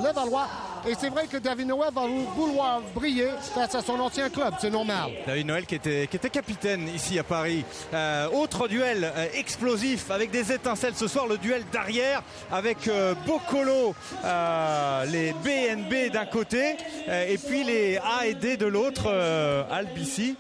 Levallois. Et c'est vrai que David Noël va vouloir briller face à son ancien club, c'est normal. David Noël qui était capitaine ici à Paris. Autre duel explosif avec des étincelles ce soir, le duel d'arrière avec Boccolo, les BNB d'un côté et puis les A et D de l'autre, Albici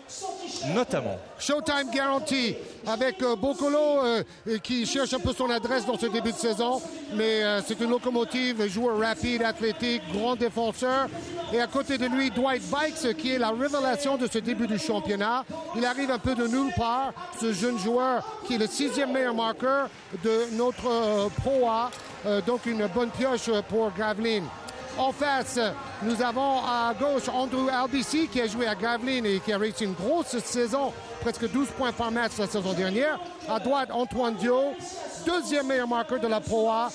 notamment. Showtime Guarantee avec Boccolo qui cherche un peu son adresse dans ce début de saison, mais c'est une locomotive, joueur rapide, athlétique, grand défenseur. Et à côté de lui, Dwight Bikes qui est la révélation de ce début du championnat. Il arrive un peu de nulle part, ce jeune joueur qui est le 6e meilleur marqueur de notre Pro A. Donc une bonne pioche pour Gravelines. En face, nous avons à gauche Andrew Albici qui a joué à Gravelines et qui a réussi une grosse saison, presque 12 points par match la saison dernière. À droite, Antoine Dio, 2e meilleur marqueur de la Pro A,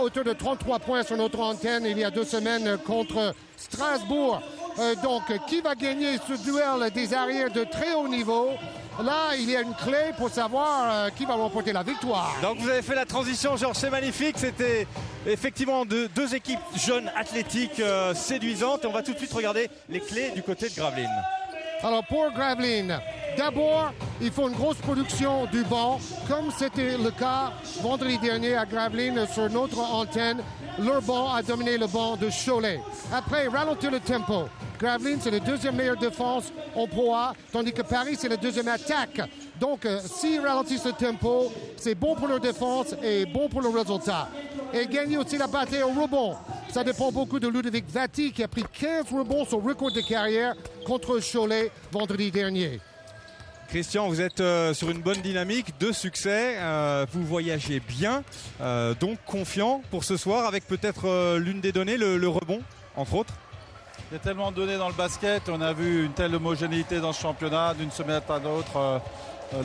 auteur de 33 points sur notre antenne il y a 2 semaines contre Strasbourg. Donc, qui va gagner ce duel des arrières de très haut niveau? Là, il y a une clé pour savoir qui va remporter la victoire. Donc vous avez fait la transition, Georges, c'est magnifique. C'était effectivement deux équipes jeunes, athlétiques, séduisantes. Et on va tout de suite regarder les clés du côté de Gravelines. Alors pour Gravelines, d'abord, il faut une grosse production du banc, comme c'était le cas vendredi dernier à Gravelines sur notre antenne. Leur banc a dominé le banc de Cholet. Après, ralentir le tempo. Gravelines, c'est le 2e meilleure défense en Pro A, tandis que Paris, c'est la 2e attaque. Donc, s'ils ralentissent le tempo, c'est bon pour leur défense et bon pour le résultat. Et gagner aussi la bataille au rebond. Ça dépend beaucoup de Ludovic Vati qui a pris 15 rebonds sur record de carrière contre Cholet vendredi dernier. Christian, vous êtes sur une bonne dynamique de succès, vous voyagez bien, donc confiant pour ce soir avec peut-être l'une des données, le rebond, entre autres. Il y a tellement de données dans le basket, on a vu une telle homogénéité dans ce championnat, d'une semaine à l'autre,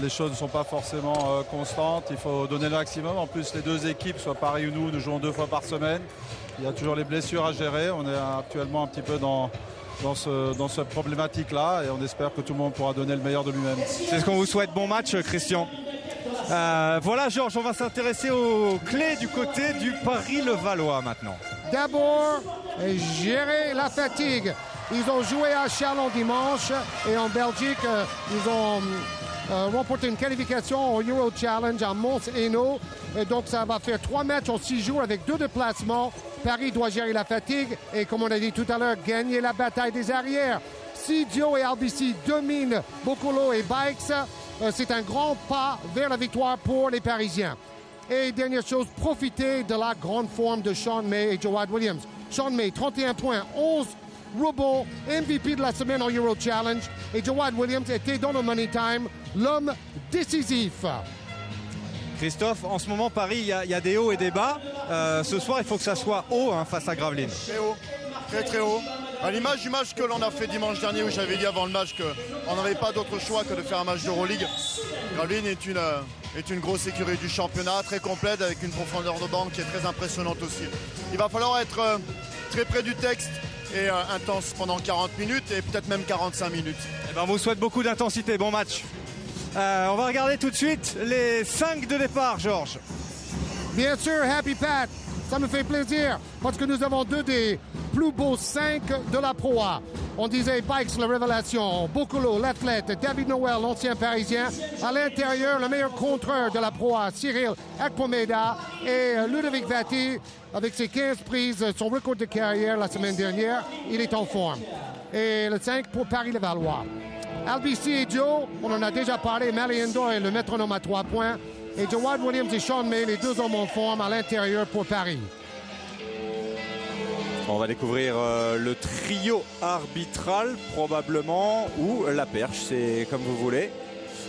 les choses ne sont pas forcément constantes, il faut donner le maximum. En plus, les deux équipes, soit Paris ou nous jouons 2 fois par semaine. Il y a toujours les blessures à gérer, on est actuellement un petit peu dans cette problématique-là et on espère que tout le monde pourra donner le meilleur de lui-même. C'est ce qu'on vous souhaite. Bon match, Christian. Voilà, Georges, on va s'intéresser aux clés du côté du Paris-Levallois maintenant. D'abord, gérer la fatigue. Ils ont joué à Chalon dimanche et en Belgique, ils ont remporté une qualification au Euro Challenge à Mons-Hainaut. Et donc, ça va faire 3 matchs en 6 jours avec 2 déplacements. Paris doit gérer la fatigue et, comme on a dit tout à l'heure, gagner la bataille des arrières. Si Dio et Albici dominent Boccolo et Bikes, c'est un grand pas vers la victoire pour les Parisiens. Et dernière chose, profiter de la grande forme de Sean May et Jawad Williams. Sean May, 31 points, 11 rebonds, MVP de la semaine au Euro Challenge. Et Jawad Williams était dans le Money Time, l'homme décisif. Christophe, en ce moment, Paris, il y a des hauts et des bas. Ce soir, il faut que ça soit haut face à Gravelines. Très haut, très très haut. À l'image du match que l'on a fait dimanche dernier, où j'avais dit avant le match qu'on n'avait pas d'autre choix que de faire un match d'Euroleague. Gravelines est une grosse écurie du championnat, très complète, avec une profondeur de banc qui est très impressionnante aussi. Il va falloir être très près du texte et intense pendant 40 minutes et peut-être même 45 minutes. Eh ben, on vous souhaite beaucoup d'intensité. Bon match. On va regarder tout de suite les 5 de départ, Georges. Bien sûr, Happy Pat, ça me fait plaisir parce que nous avons 2 des plus beaux 5 de la Pro A. On disait Bikes, la révélation, Boccolo, l'athlète, David Noël, l'ancien parisien. À l'intérieur, le meilleur contreur de la Pro A, Cyril Akpomeda, et Ludovic Vati, avec ses 15 prises, son record de carrière la semaine dernière, il est en forme. Et le 5 pour Paris-Levallois. Albici et Joe, on en a déjà parlé, Maliendo est le métronome à 3 points. Et Jawad Williams et Sean May, les 2 hommes en forme à l'intérieur pour Paris. On va découvrir le trio arbitral probablement, ou la perche, c'est comme vous voulez.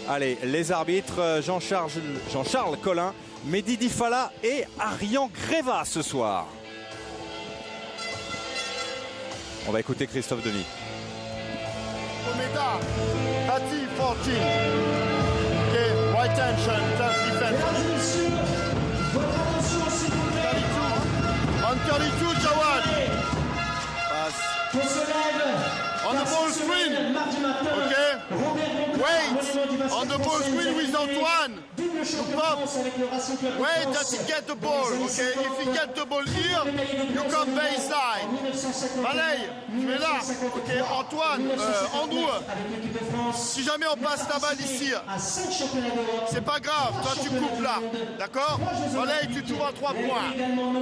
Allez, les arbitres, Jean-Charles Collin, Mehdi Difala et Arian Greva ce soir. On va écouter Christophe Denis. Omega, Vati 14. Okay, right tension, tough defense. On 32, Jawad. Pass. On the ball screen. Okay. Wait. On the ball screen with Antoine. You pop. Wait that he get the ball. Okay. If he get the ball here, you come baseline. Malay, tu es là. Ok, Antoine, Andrew, si jamais on passe la balle ici, c'est pas grave, toi tu coupes là, d'accord? Malay, tu trouves à 3 points.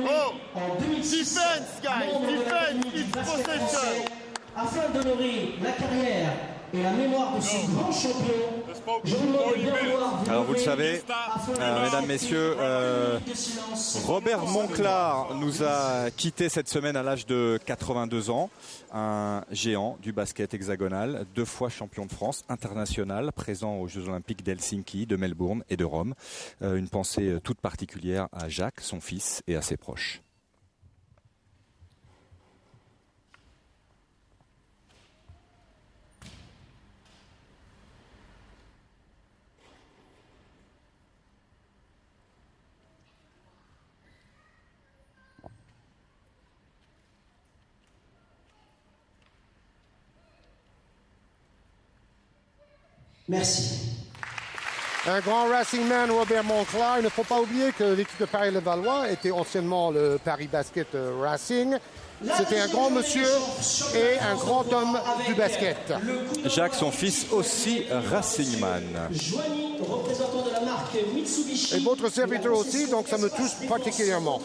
Oh, defense, guys, defense, it's possession. Afin d'honorer la carrière et la mémoire de ce grand champion, je vous demande de bien vouloir vous Alors vous le lever. savez, mesdames, messieurs, Robert Monclar nous a quitté cette semaine à l'âge de 82 ans. Un géant du basket hexagonal, 2 fois champion de France international, présent aux Jeux Olympiques d'Helsinki, de Melbourne et de Rome. Une pensée toute particulière à Jacques, son fils, et à ses proches. Merci. Un grand Racing Man, Robert Monclar. Il ne faut pas oublier que l'équipe de Paris-Levallois était anciennement le Paris Basket Racing. C'était un grand monsieur et un grand homme du basket. Jacques, son fils, aussi Racingman. Joigny, représentant de la marque Mitsubishi. Et votre serviteur aussi, donc ça me touche particulièrement.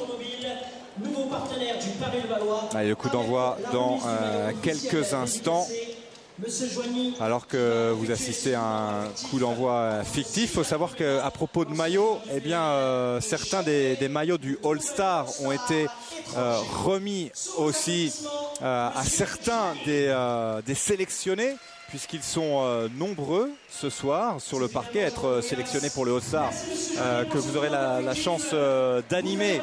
Nouveau partenaire du Paris-Levallois. Allez, le coup d'envoi dans quelques instants. Alors que vous assistez à un coup d'envoi fictif, il faut savoir qu'à propos de maillots, eh bien, certains des maillots du All-Star ont été remis aussi à certains des sélectionnés, puisqu'ils sont nombreux ce soir sur le parquet à être sélectionnés pour le All-Star, que vous aurez la chance d'animer,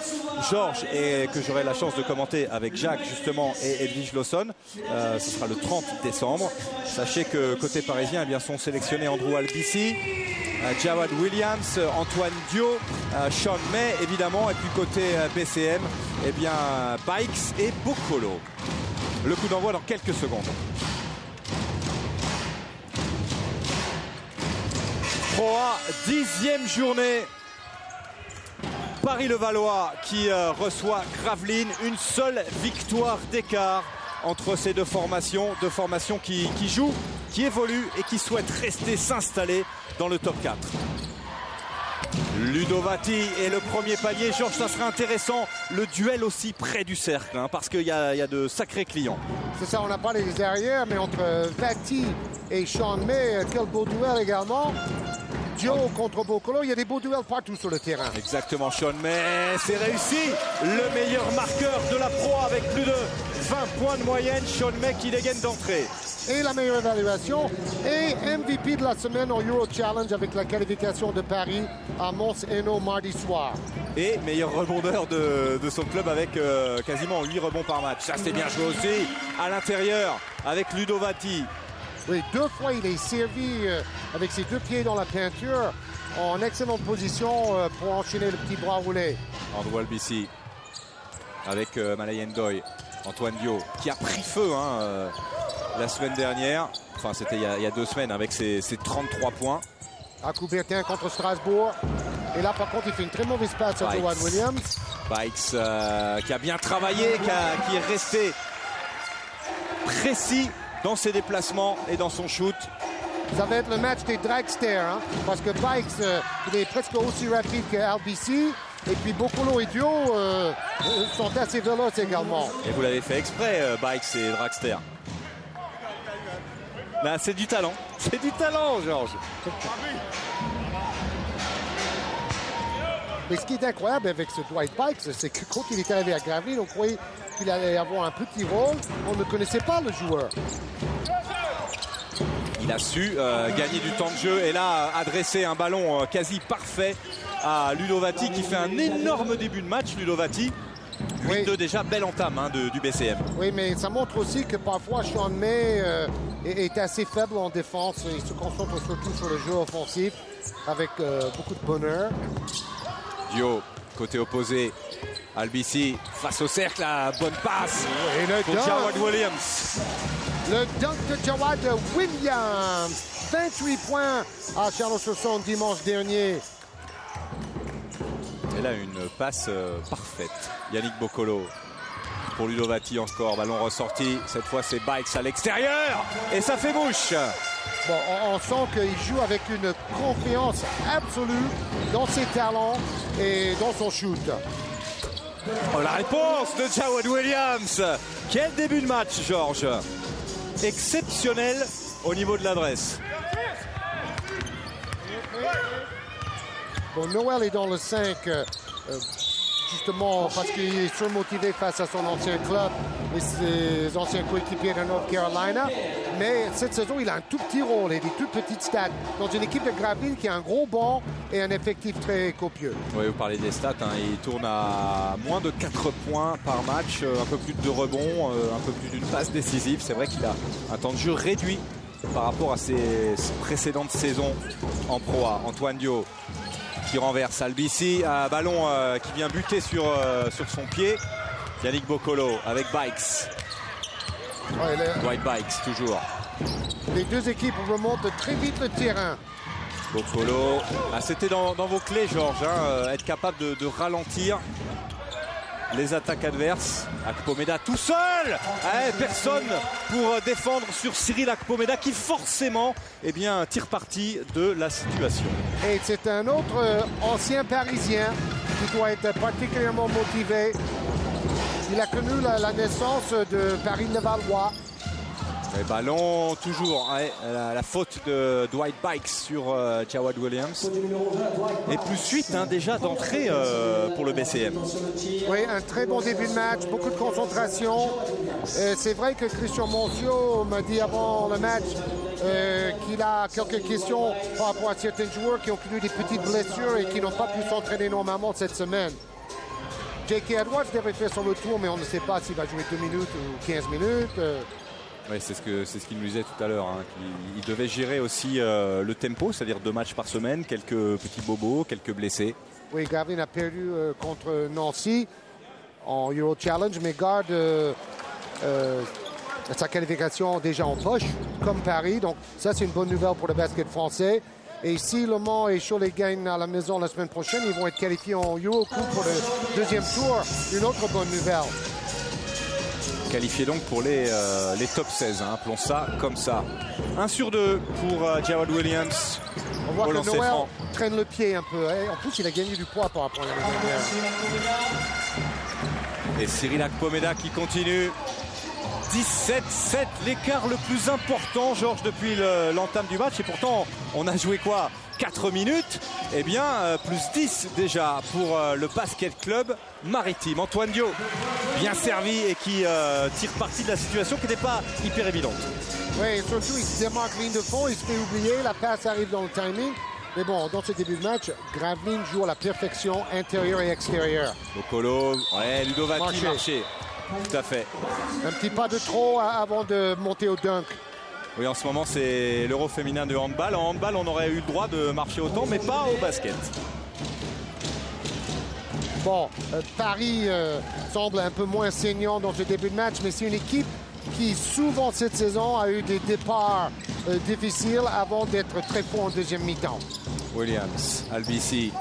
Georges, et que j'aurai la chance de commenter avec Jacques justement et Edwige Lawson. Ce sera le 30 décembre. Sachez que côté parisien, eh bien, sont sélectionnés Andrew Albisi, Jawad Williams, Antoine Dio, Sean May évidemment, et puis côté BCM, eh bien, Bikes et Bokolo. Le coup d'envoi dans quelques secondes. Proa, 10e journée. Paris-Levallois qui reçoit Gravelines. Une seule victoire d'écart entre ces deux formations qui jouent, qui évoluent et qui souhaitent s'installer dans le top 4. Ludovati et le premier palier. Georges, ça sera intéressant, le duel aussi près du cercle, hein, parce qu'il y a de sacrés clients. C'est ça, on n'a pas les arrières, mais entre Vati et Sean May, quel beau duel également. Dio contre Bokolo, il y a des beaux duels partout sur le terrain. Exactement, Sean May, c'est réussi. Le meilleur marqueur de la Pro avec plus de 20 points de moyenne. Sean May qui dégaine d'entrée. Et la meilleure évaluation. Et MVP de la semaine au Euro Challenge avec la qualification de Paris à Mons Hainaut mardi soir. Et meilleur rebondeur de son club avec quasiment 8 rebonds par match. Ça, c'était bien joué aussi à l'intérieur avec Ludovati. Oui, 2 fois il est servi avec ses 2 pieds dans la peinture, en excellente position pour enchaîner le petit bras roulé. Andrew Albisi avec Malay Ndoye, Antoine Dio qui a pris feu la semaine dernière, enfin c'était il y a 2 semaines avec ses 33 points. À Coubertin contre Strasbourg. Et là par contre il fait une très mauvaise passe à Jawad Williams. Bikes qui a bien travaillé, qui est resté précis dans ses déplacements et dans son shoot. Ça va être le match des dragsters, hein, parce que Bikes il est presque aussi rapide que LBC. Et puis Bokolo et Dio sont assez véloces également. Et vous l'avez fait exprès, Bikes et Dragster. Ben, c'est du talent. C'est du talent, Georges. Mais ce qui est incroyable avec ce Dwight Bikes, c'est que quand il est arrivé à Gravelines, on croyait qu'il allait avoir un petit rôle. On ne connaissait pas le joueur. Il a su gagner du temps de jeu et là adresser un ballon quasi parfait à Ludovati qui fait un énorme début de match. Ludovati, 8-2 déjà, belle entame du BCM. Oui, mais ça montre aussi que parfois Sean May est assez faible en défense. Il se concentre surtout sur le jeu offensif avec beaucoup de bonheur. Dio, côté opposé, Albisi face au cercle, la bonne passe et le pour Jawad Williams. Le dunk de Jawad Williams. 28 points à Chalon-sur-Saône dimanche dernier. Et là, une passe parfaite. Yannick Bokolo pour Ludovati encore. Ballon ressorti. Cette fois, c'est Bikes à l'extérieur. Et ça fait bouche. Bon, on sent qu'il joue avec une confiance absolue dans ses talents et dans son shoot. Oh, la réponse de Jawad Williams. Quel début de match, Georges. Exceptionnel au niveau de l'adresse. Bon, Noël est dans le 5, justement parce qu'il est surmotivé face à son ancien club et ses anciens coéquipiers de North Carolina. Mais cette saison, il a un tout petit rôle et des toutes petites stats dans une équipe de Gravelines qui a un gros banc et un effectif très copieux. Oui, vous parlez des stats, hein. Il tourne à moins de 4 points par match, un peu plus de 2 rebonds, un peu plus d'une passe décisive. C'est vrai qu'il a un temps de jeu réduit par rapport à ses précédentes saisons en Pro A. Antoine Dio qui renverse Albici, un ballon qui vient buter sur son pied. Yannick Boccolo avec Bikes. Ouais, Dwight Bikes toujours. les deux équipes remontent très vite le terrain. Boccolo, c'était dans vos clés, Georges, hein, être capable de ralentir les attaques adverses. Akpomeda tout seul, personne pour défendre sur Cyril Akpomeda qui forcément tire parti de la situation. Et c'est un autre ancien Parisien qui doit être particulièrement motivé. Il a connu la naissance de Paris-Levallois. Le ballon toujours, la faute de Dwight Bikes sur Jawad Williams. Et plus 8 déjà d'entrée pour le BCM. Oui, un très bon début de match, beaucoup de concentration. C'est vrai que Christian Moncio m'a dit avant le match qu'il a quelques questions par rapport à certains joueurs qui ont connu des petites blessures et qui n'ont pas pu s'entraîner normalement cette semaine. J.K. Edwards devrait faire son retour, mais on ne sait pas s'il va jouer 2 minutes ou 15 minutes. Oui, c'est ce qu'il nous disait tout à l'heure. Hein, il devait gérer aussi le tempo, c'est-à-dire 2 matchs par semaine, quelques petits bobos, quelques blessés. Oui, Gravelines a perdu contre Nancy en Euro Challenge, mais garde sa qualification déjà en poche, comme Paris. Donc ça, c'est une bonne nouvelle pour le basket français. Et si Le Mans et Cholet gagnent à la maison la semaine prochaine, ils vont être qualifiés en Eurocup pour le deuxième tour. Une autre bonne nouvelle. Qualifié donc pour les top 16, hein, appelons ça comme ça. 1 sur 2 pour Jawad Williams. On voit au que lancer Noël franc. traîne le pied un peu. En plus, il a gagné du poids par rapport à l'année dernière. Et Cyril Akpomeda qui continue. 17-7, l'écart le plus important, Georges, depuis l'entame du match. Et pourtant, on a joué quoi, 4 minutes. Plus 10 déjà pour le basket club maritime. Antoine Dio, bien servi et qui tire parti de la situation qui n'était pas hyper évidente. Oui, et surtout, il se démarque ligne de fond, il se fait oublier, la passe arrive dans le timing. Mais bon, dans ce début de match, Gravelines joue à la perfection intérieure et extérieure. Boccolo, Ludovati marché. Tout à fait. Un petit pas de trop avant de monter au dunk. Oui, en ce moment, c'est l'Euro féminin de handball. En handball, on aurait eu le droit de marcher autant, mais pas au basket. Bon, Paris semble un peu moins saignant dans ce début de match, mais c'est une équipe qui, souvent cette saison, a eu des départs difficiles avant d'être très fort en deuxième mi-temps. Williams, Albici,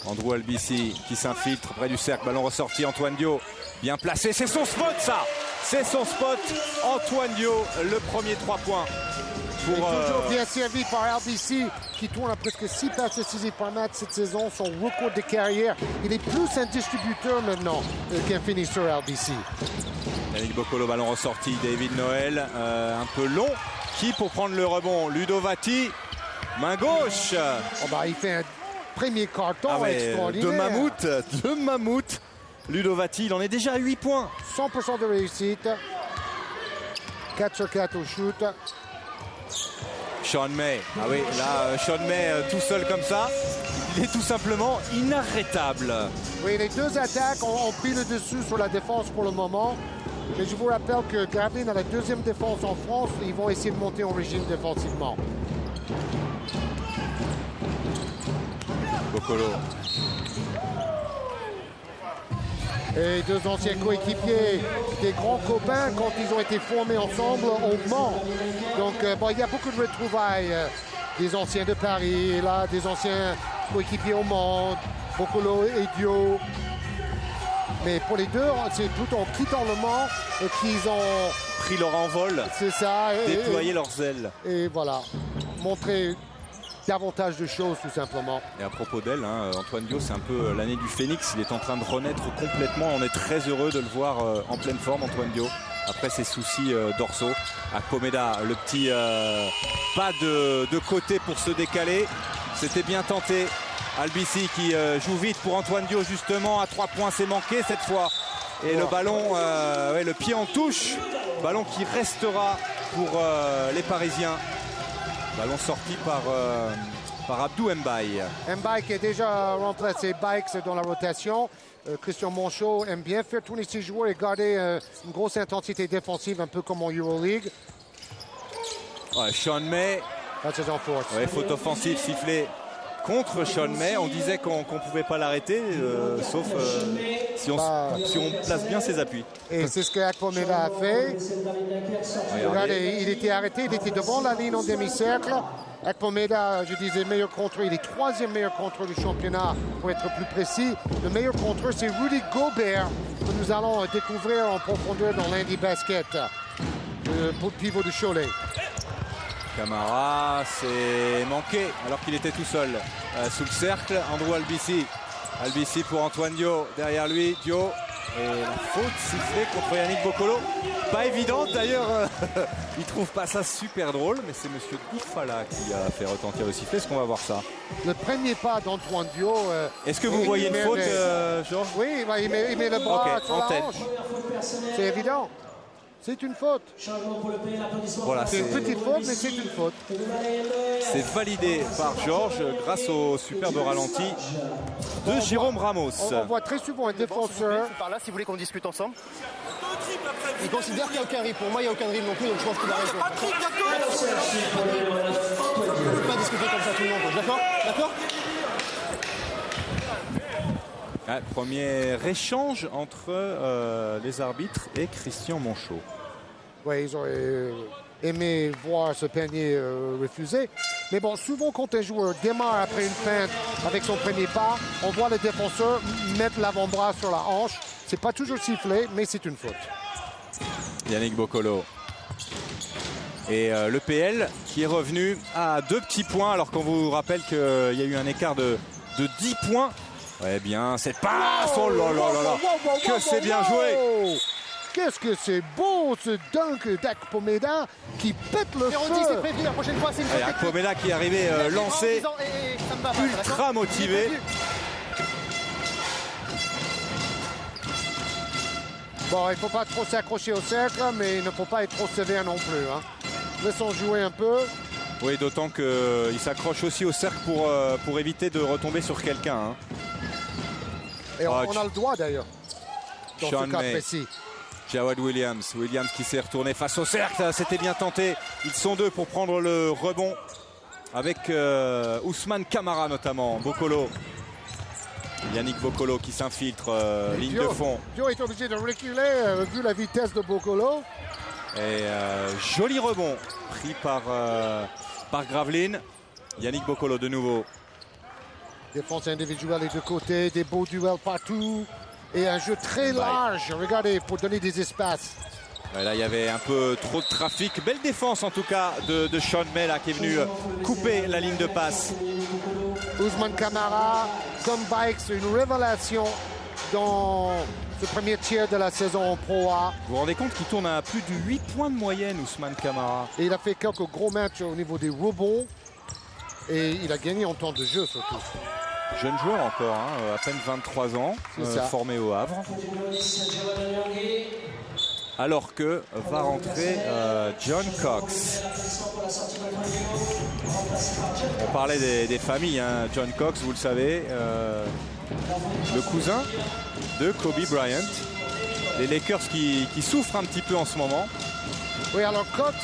Andrew Albici qui s'infiltre près du cercle. Ballon ressorti, Antoine Dio, bien placé. C'est son spot, ça. C'est son spot. Antoine Dio, le premier 3 points. Toujours bien servi par RBC qui tourne à presque 6 passes décisives par match cette saison, son record de carrière. Il est plus un distributeur maintenant qu'un finisseur RBC. Yannick Boccolo, ballon ressorti, David Noël, un peu long. Qui pour prendre le rebond? Ludovati, main gauche. Il fait un premier carton extraordinaire. De mammouth. Ludovati, il en est déjà à 8 points. 100% de réussite. 4 sur 4 au shoot. Sean May, Sean May tout seul comme ça, il est tout simplement inarrêtable. Oui, les deux attaques ont pris le dessus sur la défense pour le moment. Mais je vous rappelle que Gravelines a la deuxième défense en France. Ils vont essayer de monter en régime défensivement. Boccolo. Et deux anciens coéquipiers, des grands copains quand ils ont été formés ensemble au Mans. Donc il y a beaucoup de retrouvailles des anciens de Paris, et là des anciens coéquipiers au Mans, Boccolo et Dio. Mais pour les deux, c'est plutôt en quittant le Mans qu'ils ont pris leur envol, c'est ça, déployé leurs ailes. Et voilà, montrer davantage de choses tout simplement. Et à propos d'elle, hein, Antoine Dio, c'est un peu l'année du Phénix. Il est en train de renaître complètement. On est très heureux de le voir en pleine forme, Antoine Dio, après ses soucis dorsaux. Akpomeda, le petit pas de côté pour se décaler. C'était bien tenté. Albici qui joue vite pour Antoine Dio, justement. À 3 points, c'est manqué cette fois. Et le ballon, le pied en touche. Ballon qui restera pour les Parisiens. Ballon sorti par Abdou Mbaye. Mbaye qui est déjà rentré ses bikes dans la rotation. Christian Monchot aime bien faire tourner ses joueurs et garder une grosse intensité défensive, un peu comme en Euroleague. Ouais, Sean May. Ouais, faute offensive sifflée contre Sean May. On disait qu'on ne pouvait pas l'arrêter, sauf si on place bien ses appuis. Et c'est ce que Akpomeda a fait. Regardez, il était arrêté, il était devant la ligne en demi-cercle. Akpomeda, je disais, meilleur contreur. Il est 3e meilleur contreur du championnat, pour être plus précis. Le meilleur contreur, c'est Rudy Gobert, que nous allons découvrir en profondeur dans l'Indy Basket. Le pivot du Cholet. Camara, c'est manqué alors qu'il était tout seul sous le cercle. Andrew Albici. Albici pour Antoine Dio. Derrière lui, Dio. Et la faute sifflée contre Yannick Boccolo. Pas évidente d'ailleurs. Il trouve pas ça super drôle, mais c'est monsieur Koufala qui a fait retentir le sifflet. Est-ce qu'on va voir ça? Le premier pas d'Antoine Dio. Est-ce que vous voyez une faute, Georges? Oui, il met le bras sur la hanche. C'est évident. C'est une faute. Voilà, c'est une petite faute, mais c'est une faute. C'est validé par Georges grâce au superbe ralenti de Jérôme Ramos. On voit très souvent un défenseur. Par là, si vous voulez qu'on discute ensemble. Il considère qu'il n'y a aucun dribble. Pour moi, il n'y a aucun dribble non plus, donc je pense qu'il a raison. On ne peut pas discuter comme ça tout le monde. D'accord? D'accord? Ouais, premier échange entre les arbitres et Christian Monchot. Oui, ils ont aimé voir ce panier refusé. Mais bon, souvent quand un joueur démarre après une feinte avec son premier pas, on voit le défenseur mettre l'avant-bras sur la hanche. C'est pas toujours sifflé, mais c'est une faute. Yannick Boccolo. Et le PL qui est revenu à 2 petits points, alors qu'on vous rappelle qu'il y a eu un écart de 10 points. Ouais, bien, cette passe, oh là là là là, que c'est bien joué. Qu'est-ce que c'est beau ce dunk d'Akpomeda qui pète le feu. C'est prévu, la prochaine fois, c'est une faute. Akpomeda qui est arrivé lancé, ultra motivé. Bon, il ne faut pas trop s'accrocher au cercle, mais il ne faut pas être trop sévère non plus. Hein. Laissons jouer un peu. Oui, d'autant qu'il s'accroche aussi au cercle pour éviter de retomber sur quelqu'un. Hein. Et on a le droit d'ailleurs, dans Sean ce cas May. précis. Jawad Williams qui s'est retourné face au cercle, c'était bien tenté. Ils sont 2 pour prendre le rebond avec Ousmane Camara notamment. Boccolo. Yannick Boccolo qui s'infiltre, ligne de fond. Dio est obligé de reculer vu la vitesse de Boccolo. Et joli rebond pris par Gravelines. Yannick Boccolo de nouveau. Défense individuelle des deux côtés, des beaux duels partout. Et un jeu très large, regardez, pour donner des espaces. Ouais, là, il y avait un peu trop de trafic. Belle défense en tout cas de Sean May là, qui est venu couper la ligne de passe. Ousmane Camara, comme Bikes, une révélation dans ce premier tiers de la saison en Pro A. Vous vous rendez compte qu'il tourne à plus de 8 points de moyenne, Ousmane Camara. Et il a fait quelques gros matchs au niveau des rebonds. Et il a gagné en temps de jeu surtout. Jeune joueur encore, hein, à peine 23 ans, formé au Havre. Alors que va rentrer John Cox. On parlait des familles, hein. John Cox, vous le savez, le cousin de Kobe Bryant. Les Lakers qui souffrent un petit peu en ce moment. Oui, alors Cox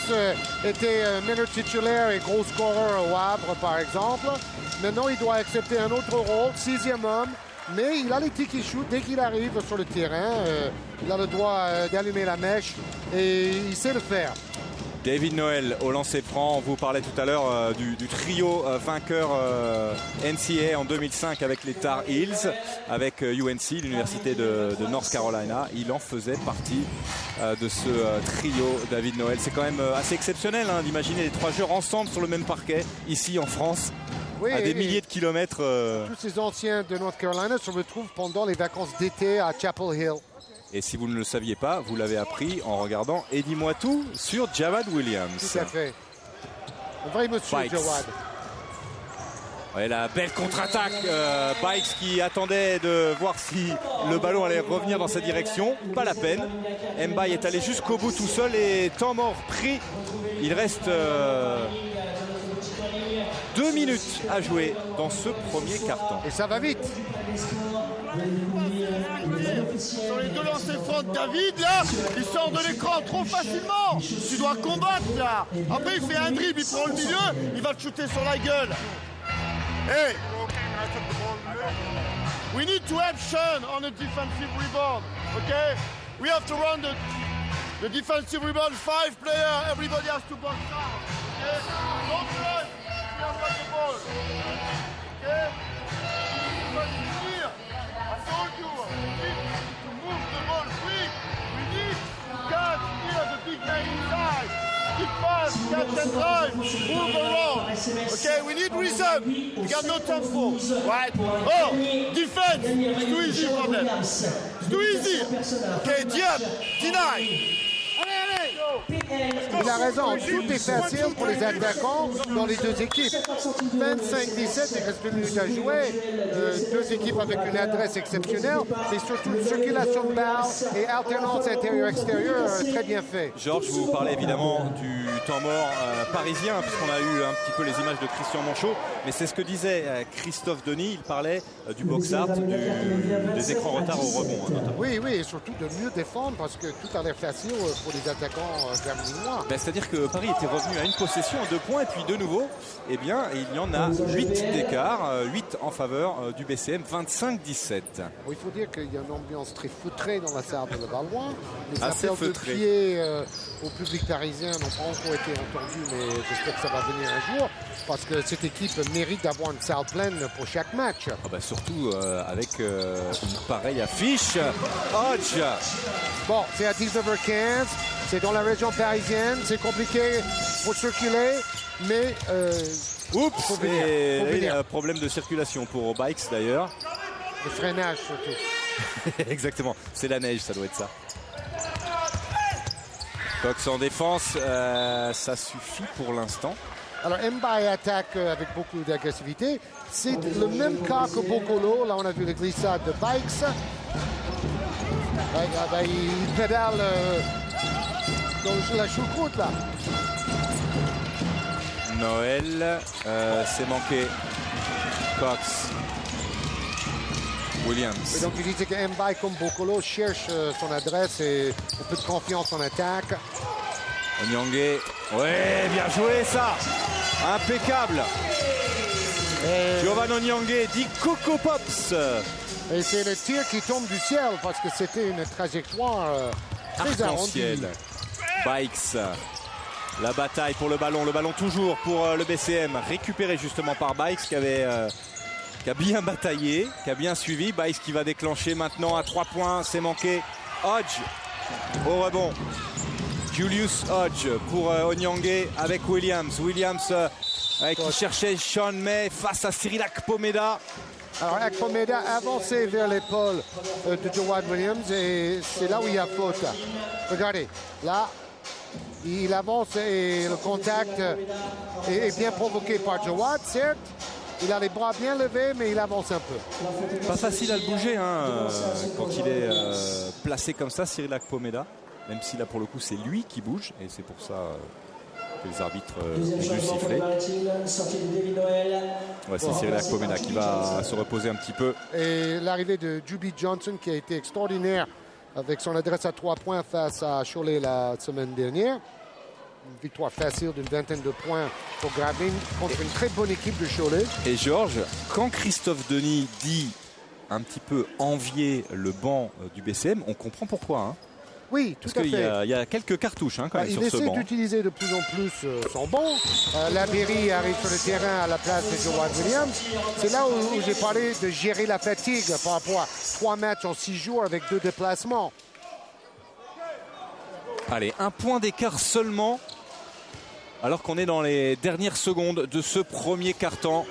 était meneur titulaire et gros scoreur au Havre, par exemple. Maintenant, il doit accepter un autre rôle, 6e homme. Mais il a les tickets shoot dès qu'il arrive sur le terrain. Il a le droit d'allumer la mèche et il sait le faire. David Noel au lancer franc. On vous parlait tout à l'heure du trio vainqueur NCAA en 2005 avec les Tar Heels, avec UNC, l'université de North Carolina. Il en faisait partie de ce trio, David Noel. C'est quand même assez exceptionnel d'imaginer les 3 joueurs ensemble sur le même parquet, ici en France, oui, à des milliers de kilomètres. Tous ces anciens de North Carolina se retrouvent pendant les vacances d'été à Chapel Hill. Et si vous ne le saviez pas, vous l'avez appris en regardant Et dis-moi tout sur Jawad Williams. Tout à fait. Un vrai monsieur, Jawad. Ouais, la belle contre-attaque. Bikes qui attendait de voir si le ballon allait revenir dans sa direction. Pas la peine. Mbaye est allé jusqu'au bout tout seul et temps mort pris. Il reste 2 minutes à jouer dans ce premier quart-temps. Et ça va vite. Sur les 2 lancers francs de David, là, il sort de l'écran trop facilement. Tu dois combattre, là. Après, il fait un dribble, il prend le milieu, il va te shooter sur la gueule. Hey! We need to have Sean on a defensive rebound, okay? We have to run the defensive rebound, 5 players, everybody has to box out, okay? Don't run, we have got the ball, okay? I told you, we need to move the ball quick. We need to catch here the big man inside. Keep fast, catch and drive, move around. Okay, we need rhythm. We got no tempo, right? Oh, defense, it's too easy for them. It's too easy. Okay, Diab, deny. Il a raison, tout est facile pour les attaquants dans les 2 équipes. 25-17, il reste 2 minutes à jouer. 2 équipes avec une adresse exceptionnelle, mais surtout une circulation de balle et alternance intérieur-extérieur très bien fait. Georges, vous parlez évidemment du temps mort parisien, puisqu'on a eu un petit peu les images de Christian Manchot, mais c'est ce que disait Christophe Denis. Il parlait du box art, des écrans retard au rebond. Notamment. Oui, et surtout de mieux défendre, parce que tout a l'air facile pour les attaquants germanois. C'est-à-dire que Paris était revenu à une possession, 2 points, et puis de nouveau, eh bien, il y en a 8 d'écart, 8 en faveur du BCM, 25-17. Il faut dire qu'il y a une ambiance très feutrée dans la salle de Levallois. Les assez appels feutré. de pied au public parisien n'ont pas encore été entendus, mais j'espère que ça va venir un jour, parce que cette équipe mérite d'avoir une salle pleine pour chaque match. Surtout avec une pareille affiche. Hodge. Bon, c'est à 19h15, c'est dans la région parisienne, c'est compliqué pour circuler, mais oups, faut venir. Problème de circulation pour Bikes d'ailleurs. Le freinage surtout. Exactement, c'est la neige, ça doit être ça. Cox en défense, ça suffit pour l'instant. Alors Mbaye attaque avec beaucoup d'agressivité. C'est le même cas que Bokolo. Là, on a vu les glissades de Bikes. Il pédale dans la choucroute, là. Noël, c'est manqué. Cox. Williams. Et donc il disait que Mbaye, comme Bokolo, cherche son adresse et un peu de confiance en attaque. Onyangé. Ouais, bien joué ça. Impeccable. Giovanni Onyangé dit Coco Pops. Et c'est le tir qui tombe du ciel parce que c'était une trajectoire très arrondie. Bikes. La bataille pour le ballon toujours pour le BCM, récupéré justement par Bikes qui a bien bataillé, qui a bien suivi. Bikes qui va déclencher maintenant à 3 points, c'est manqué. Hodge au rebond. Julius Hodge pour Onyangé avec Williams. Williams qui cherchait Sean May face à Cyril Akpomeda. Alors Akpomeda avançait vers l'épaule de Jawad Williams et c'est là où il y a faute. Regardez, là, il avance et le contact est bien provoqué par Jawad, certes. Il a les bras bien levés, mais il avance un peu. Pas facile à le bouger quand il est placé comme ça, Cyril Akpomeda. Même si là, pour le coup, c'est lui qui bouge. Et c'est pour ça que les arbitres ont dû siffler. Ouais, c'est Cyril Akpomeda qui va se reposer un petit peu. Et l'arrivée de Juby Johnson, qui a été extraordinaire avec son adresse à 3 points face à Cholet la semaine dernière. Une victoire facile d'une vingtaine de points pour Gravelines contre une très bonne équipe de Cholet. Et Georges, quand Christophe Denis dit un petit peu envier le banc du BCM, on comprend pourquoi. Oui, tout Parce à fait. qu'il y a quelques cartouches hein, quand même Il sur ce essaie banc. d'utiliser de plus en plus son banc. Labéry arrive sur le terrain à la place de Joan Williams. C'est là où j'ai parlé de gérer la fatigue par rapport à 3 matchs en 6 jours avec 2 déplacements. Allez, 1 point d'écart seulement. Alors qu'on est dans les dernières secondes de ce premier quart-temps.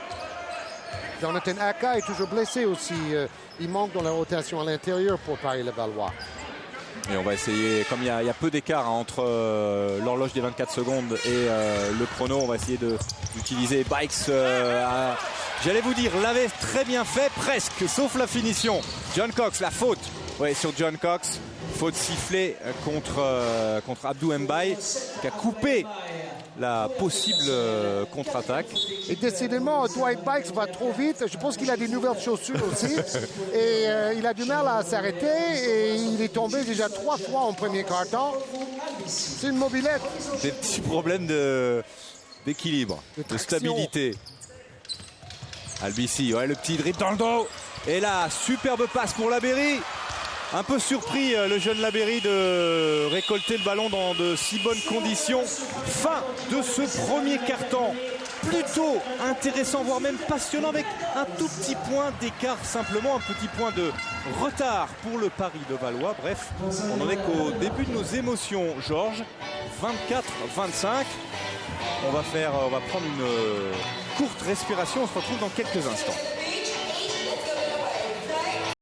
Jonathan Aka est toujours blessé aussi. Il manque dans la rotation à l'intérieur pour Paris-Levallois. Et on va essayer, comme il y a peu d'écart hein, entre l'horloge des 24 secondes et le chrono, on va essayer d'utiliser Bikes. J'allais vous dire, l'avait très bien fait, presque, sauf la finition. John Cox, la faute. Ouais, sur John Cox, faute sifflée contre Abdou Mbaye, qui a coupé la possible contre-attaque. Et décidément, Dwight Bikes va trop vite. Je pense qu'il a des nouvelles chaussures aussi. Et il a du mal à s'arrêter. Et il est tombé déjà 3 fois en premier quart-temps. C'est une mobilette. Des petits problèmes d'équilibre, de stabilité. Albici, ouais, le petit dribble dans le dos. Et là, superbe passe pour Labéry. Un peu surpris le jeune Labéry de récolter le ballon dans de si bonnes conditions. Fin de ce premier quart-temps. Plutôt intéressant, voire même passionnant, avec un tout petit point d'écart, simplement un petit point de retard pour le Paris-Levallois. Bref, on en est qu'au début de nos émotions, Georges. 24-25. On va prendre une courte respiration. On se retrouve dans quelques instants.